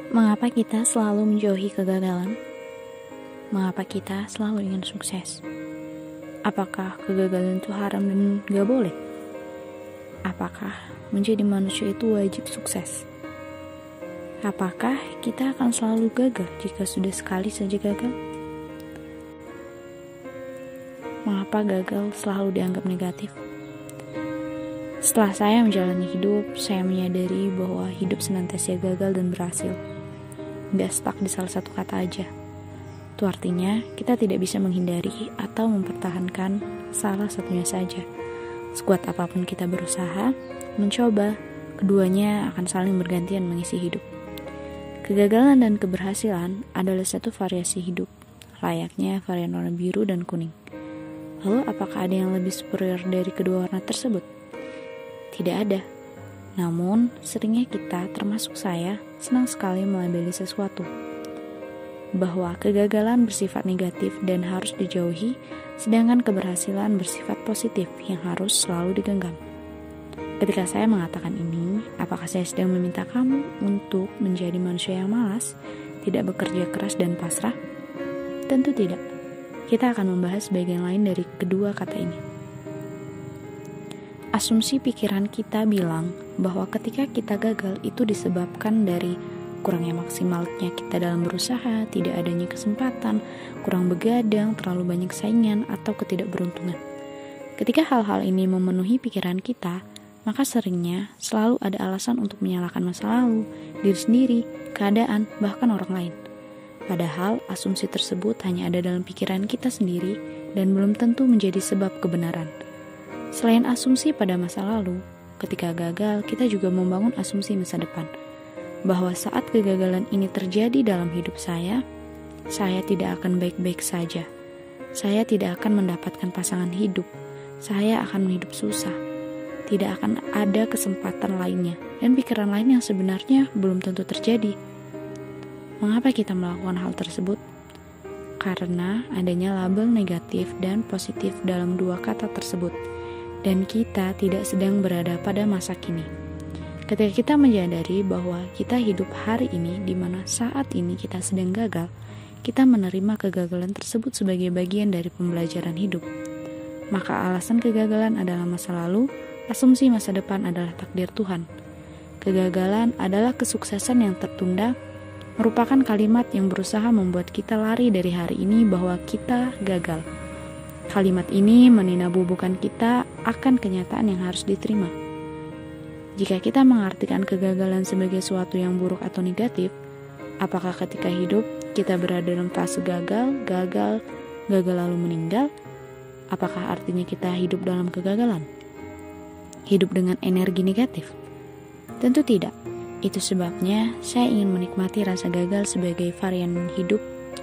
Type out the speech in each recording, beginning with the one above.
Mengapa kita selalu menjauhi kegagalan? Mengapa kita selalu ingin sukses? Apakah kegagalan itu haram dan gak boleh? Apakah menjadi manusia itu wajib sukses? Apakah kita akan selalu gagal jika sudah sekali saja gagal? Mengapa gagal selalu dianggap negatif? Setelah saya menjalani hidup, saya menyadari bahwa hidup senantiasa gagal dan berhasil. Gak stuck di salah satu kata aja. Itu artinya kita tidak bisa menghindari atau mempertahankan salah satunya saja. Sekuat apapun kita berusaha, mencoba, keduanya akan saling bergantian mengisi hidup. Kegagalan dan keberhasilan adalah satu variasi hidup, layaknya varian warna biru dan kuning. Lalu apakah ada yang lebih superior dari kedua warna tersebut? Tidak ada. Namun, seringnya kita, termasuk saya, senang sekali melabeli sesuatu. Bahwa kegagalan bersifat negatif dan harus dijauhi, sedangkan keberhasilan bersifat positif yang harus selalu digenggam. Ketika saya mengatakan ini, apakah saya sedang meminta kamu untuk menjadi manusia yang malas, tidak bekerja keras dan pasrah? Tentu tidak. Kita akan membahas bagian lain dari kedua kata ini. Asumsi pikiran kita bilang bahwa ketika kita gagal itu disebabkan dari kurangnya maksimalnya kita dalam berusaha, tidak adanya kesempatan, kurang begadang, terlalu banyak saingan, atau ketidakberuntungan. Ketika hal-hal ini memenuhi pikiran kita, maka seringnya selalu ada alasan untuk menyalahkan masa lalu, diri sendiri, keadaan, bahkan orang lain. Padahal asumsi tersebut hanya ada dalam pikiran kita sendiri dan belum tentu menjadi sebab kebenaran. Selain asumsi pada masa lalu, ketika gagal, kita juga membangun asumsi masa depan. Bahwa saat kegagalan ini terjadi dalam hidup saya tidak akan baik-baik saja. Saya tidak akan mendapatkan pasangan hidup. Saya akan hidup susah. Tidak akan ada kesempatan lainnya. Dan pikiran lain yang sebenarnya belum tentu terjadi. Mengapa kita melakukan hal tersebut? Karena adanya label negatif dan positif dalam dua kata tersebut. Dan kita tidak sedang berada pada masa kini. Ketika kita menyadari bahwa kita hidup hari ini di mana saat ini kita sedang gagal, kita menerima kegagalan tersebut sebagai bagian dari pembelajaran hidup. Maka alasan kegagalan adalah masa lalu, asumsi masa depan adalah takdir Tuhan. Kegagalan adalah kesuksesan yang tertunda, merupakan kalimat yang berusaha membuat kita lari dari hari ini bahwa kita gagal. Kalimat ini meninabubukan kita akan kenyataan yang harus diterima. Jika kita mengartikan kegagalan sebagai sesuatu yang buruk atau negatif, apakah ketika hidup kita berada dalam fase gagal lalu meninggal? Apakah artinya kita hidup dalam kegagalan? Hidup dengan energi negatif? Tentu tidak. Itu sebabnya saya ingin menikmati rasa gagal sebagai varian hidup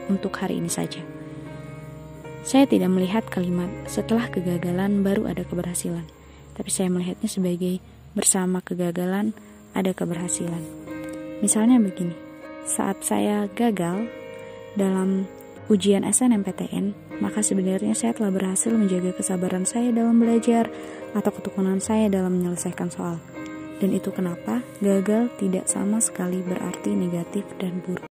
untuk hari ini saja. Saya tidak melihat kalimat setelah kegagalan baru ada keberhasilan, tapi saya melihatnya sebagai bersama kegagalan ada keberhasilan. Misalnya begini, saat saya gagal dalam ujian SNMPTN, maka sebenarnya saya telah berhasil menjaga kesabaran saya dalam belajar atau ketekunan saya dalam menyelesaikan soal. Dan itu kenapa gagal tidak sama sekali berarti negatif dan buruk.